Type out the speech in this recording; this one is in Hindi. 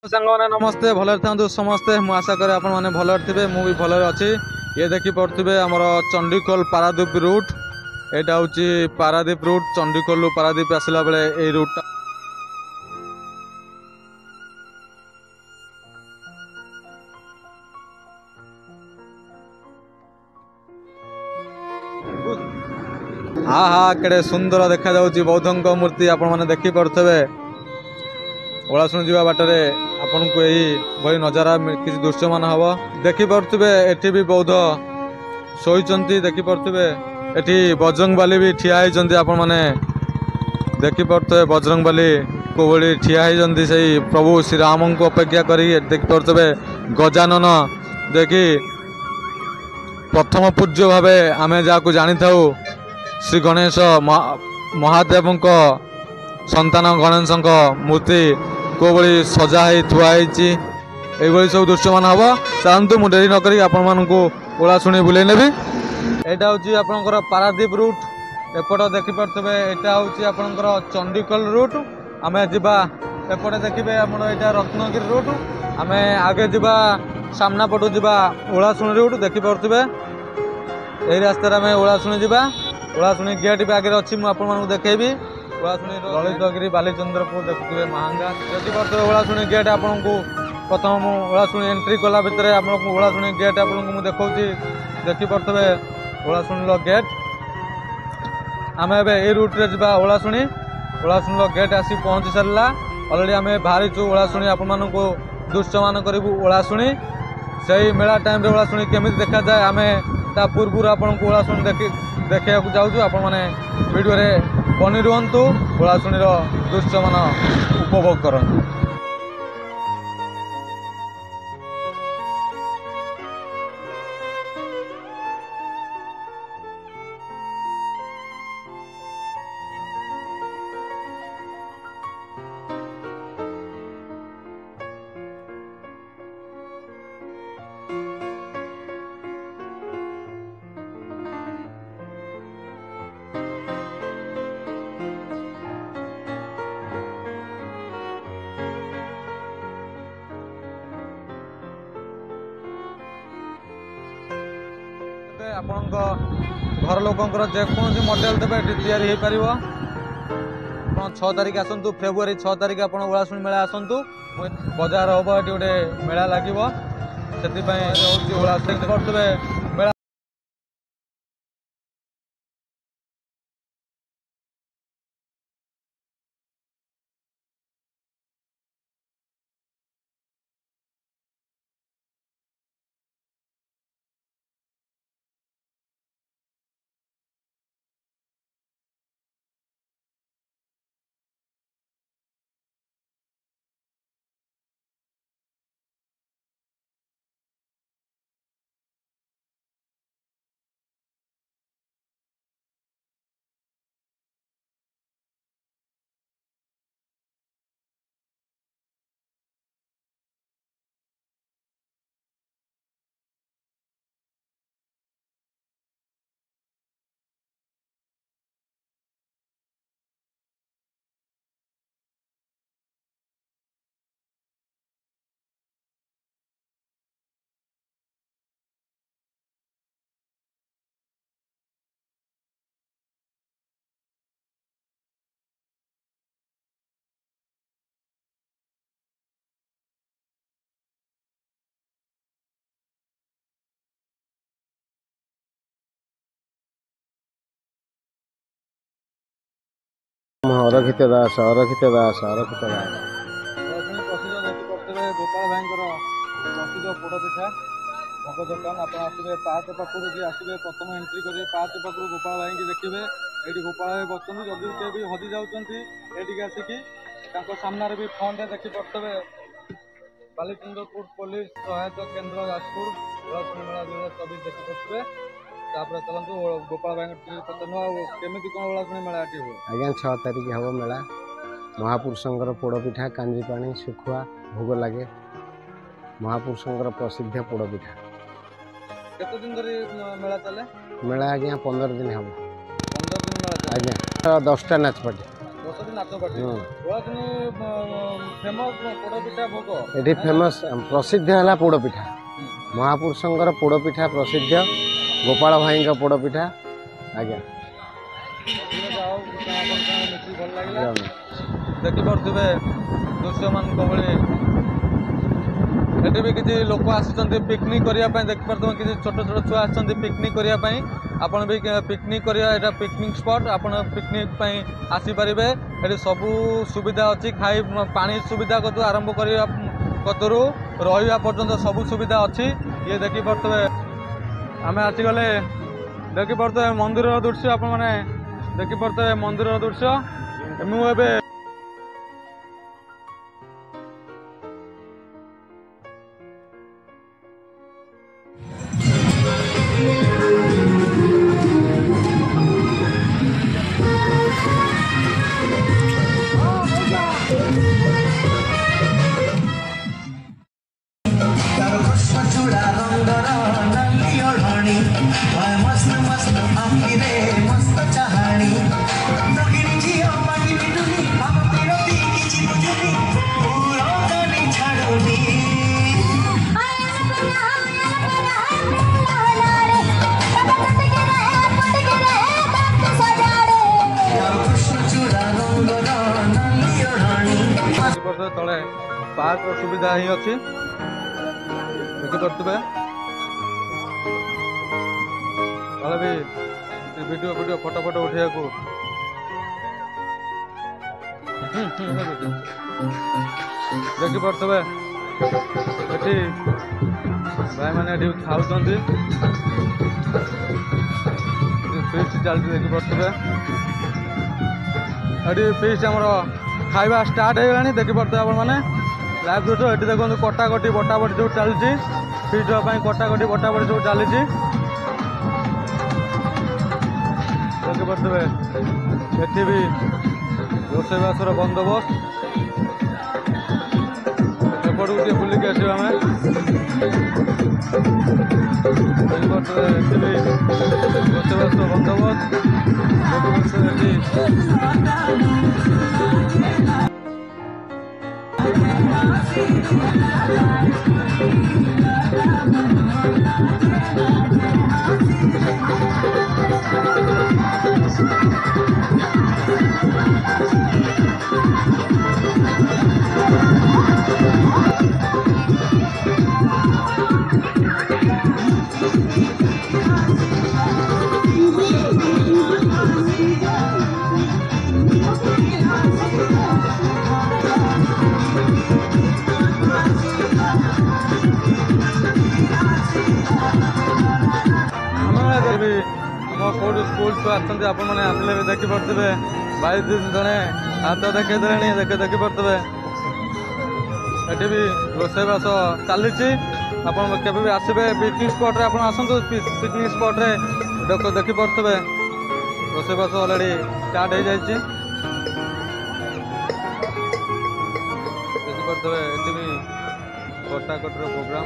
सांगने नमस्ते भल था समस्ते मु आशा करे आपण मैंने भल थे मुझे भल अच्छी ये देखी पड़े आमर चंडीखोल पारादीप रूट यहाँ हूँ पारादीप रूट चंडीखोल पारादीप आसला बेले ये रूट हाँ हाँ केड़े सुंदर देखा जाऊँगी बौद्धों मूर्ति आपण मैंने देखी पड़े ओलाशुणी जावा बाटर आपन को यही बड़ी नजारा किसी दृश्य मान हम देखिपे एटी भी बौद्ध शोचती देखिपे एटी बजरंगबाली भी ठिया होती आपण मैंने देखिपे बजरंगबाली को बड़ी ठिया होती से प्रभु श्री राम को अपेक्षा कर देखिपे गजानन देखी प्रथम पूज्य भाव आम जहाँ जानी था श्री गणेश महादेव संतान गणेश मूर्ति को बड़ी सजा ही थुआई सब दृश्य मान हम चाहतु मुझे डेरी नक आपण ओलाशुणी बुले नेबी यहाँ हूँ आपंकर पारादीप रूट एपट देखिपे यहाँ हूँ आपंकर चंडीखोल रूट आम जा एपटे देखिए यहाँ रत्नगिरी रूट आम आगे जा सामना पटू जा ओलाशुणी रूट देखिपे यही रास्तार आम ओलाशुणी जा ओलाशुणी गेट भी आगे अच्छी मुझे देखेबी ललितगिरी बालीचंद्रपुर देखुए महांगा देखिए ओलाशुणी गेट आपन को प्रथम ओलाशुणी एंट्री कला भितर आपको ओलाशुणी गेट आपको देखा देखिपे ओलाशुणी गेट आम ए रूट्रे जा ओलाशुणी गेट आसी पहुँची सारा अलरेडी आम बाहरी ओलाशुणी आपण को दृश्यमान करूँ ओलाशुणी से मेला टाइम ओलाशुणी केमी देखा जाए आम ता पूर्व आपन को ओलाशुणी देखा जाऊँ आपण मैंने वीडियो बनी रुहतु ओलाशुणी दृश्य मान उपभोग करंतु। आपण घर लोकंर जेकोसी मॉडल देवे या पार 6 तारिख आसतु फेब्रुआरी 6 तारिख आप ओलाशुणी मेला आसतु बजार हम ये गोटे मेला लगे से ओलाशुणी करते मेला अरखित दास अरखित दास अरखित दास गोपाल भाई प्रसिद्ध पोड़पिठा भोग दुकान आप आसवे पाँच पाखु जी आसवे प्रथम एंट्री करेंगे पाँच पाखु गोपाल भाई की देखिए ये गोपाल भाई बच्चन जदि से भी हजि जाऊँगी आसिकी सामने भी फोन देखिपे बालीचंद्रपुर पुलिस सहायता केन्द्र जाजपुर ओलाशुणी मेला 2024 देखिपे चलतु गोपाल भाई केमी कौन ओलाशुणी मेला हुए आज्ञा 6 तारिख हम मेला महापुरुषंकर पोड़पिठा कांजीपाणी सुखुआ भोग लगे महापुरुषंकर प्रसिद्ध पोड़पिठा केते दिन धरी मेला चले मेला आज्ञा 15 दिन हम 15 दिन मेला आज्ञा 10टा नाच पार्टी ଦଶଟି ନାଚ ପାର୍ଟି ହୁଁ। ଓଳାଶୁଣୀ ଫେମସ୍ ପୋଡ଼ପିଠା ଭୋଗ ଏଠି ଫେମସ୍ ପ୍ରସିଦ୍ଧ ହେଲା ପୋଡ଼ପିଠା। ମହାପୁରୁଷଙ୍କର ପୋଡ଼ପିଠା ପ୍ରସିଦ୍ଧ, ଗୋପାଳ ଭାଇଙ୍କ ପୋଡ଼ପିଠା। ଆଜ୍ଞା ମିଶି ଭଲ ଲାଗିଲା। ଦେଖିପାରୁଥିବେ ଦୃଶ୍ୟମାନଙ୍କ ଭଳି ଏଠି ବି କିଛି ଲୋକ ଆସିଛନ୍ତି ପିକନିକ୍ କରିବା ପାଇଁ। ଦେଖିପାରୁଥିବେ କିଛି ଛୋଟ ଛୋଟ ଛୁଆ ଆସିଛନ୍ତି ପିକନିକ୍ କରିବା ପାଇଁ। ଆପଣ ବି ପିକନିକ୍ କରିବା, ଏଇଟା ପିକନିକ୍ ସ୍ପଟ୍। ଆପଣ ପିକନିକ୍ ପାଇଁ ଆସିପାରିବେ। ଏଠି ସବୁ ସୁବିଧା ଅଛି, ପାଣି ସୁବିଧା କତୁ ଆରମ୍ଭ କରିବା କତରୁ ରହିବା ପର୍ଯ୍ୟନ୍ତ ସବୁ ସୁବିଧା ଅଛି। ଇଏ ଦେଖିପାରୁଥିବେ ଆମେ ଆସିଗଲେ ଦେଖିପାରୁଥିବେ ମନ୍ଦିରର ଦୃଶ୍ୟ। ଆପଣମାନେ ଦେଖିପାରୁଥିବେ ମନ୍ଦିରର ଦୃଶ୍ୟ। ମୁଁ ଏବେ ତଳେ ପାର୍କର ସୁବିଧା ହିଁ ଅଛି। ଦେଖିପାରୁଥିବେ ତଳେ ବି ଭିଡ଼ିଓ ଫଟୋ ଉଠେଇବାକୁ ଦେଖିପାରୁଥିବେ। ଏଠି ଭାଇମାନେ ଏଠି ଖାଉଛନ୍ତି, ଫିଷ୍ଟ ଚାଲିଛି। ଦେଖିପାରୁଥିବେ ଏଠି ଫିଷ୍ଟ ଆମର ଖାଇବା ଷ୍ଟାର୍ଟ ହେଇଗଲାଣି। ଦେଖିପାରୁଥିବେ ଆପଣମାନେ ଲାଇଭ୍ ଦୃଶ୍ୟ। ଏଠି ଦେଖନ୍ତୁ କଟାକଟି ବଟାବଟି ସବୁ ଚାଲିଛି। ଫିଷ୍ଟ ହେବା ପାଇଁ କଟାକଟି ବଟାବଟି ସବୁ ଚାଲିଛି। ଦେଖିପାରୁଥିବେ ଏଠି ବି ରୋଷେଇବାସର ବନ୍ଦୋବସ୍ତ। ଏପଟକୁ ଟିକେ ବୁଲିକି ଆସିବା ଆମେ। ଦେଖିପାରୁଥିବେ ଏଠି ବି ରୋଷେଇବାସର ବନ୍ଦୋବସ୍ତ। ଦେଖିପାରୁଥିବେ ଏଠି କୋଉଠି ସ୍କୁଲ ଛୁଆ ଆସନ୍ତି। ଆପଣମାନେ ଆସିଲେ ବି ଦେଖିପାରୁଥିବେ ଭାଇ ଜଣେ ହାତ ଦେଖେଇ ଦେଲେଣି। ଦେଖିପାରୁଥିବେ ଏଠି ବି ରୋଷେଇବାସ ଚାଲିଛି। ଆପଣ କେବେ ବି ଆସିବେ ପିକନିକ୍ ସ୍ପଟ୍ରେ, ଆପଣ ଆସନ୍ତୁ ପିକନିକ୍ ସ୍ପଟ୍ରେ। ଦେଖିପାରୁଥିବେ ରୋଷେଇବାସ ଅଲରେଡ଼ି ଷ୍ଟାର୍ଟ ହେଇଯାଇଛି। ଦେଖିପାରୁଥିବେ ଏଠି ବି କଟାକଟିର ପ୍ରୋଗ୍ରାମ।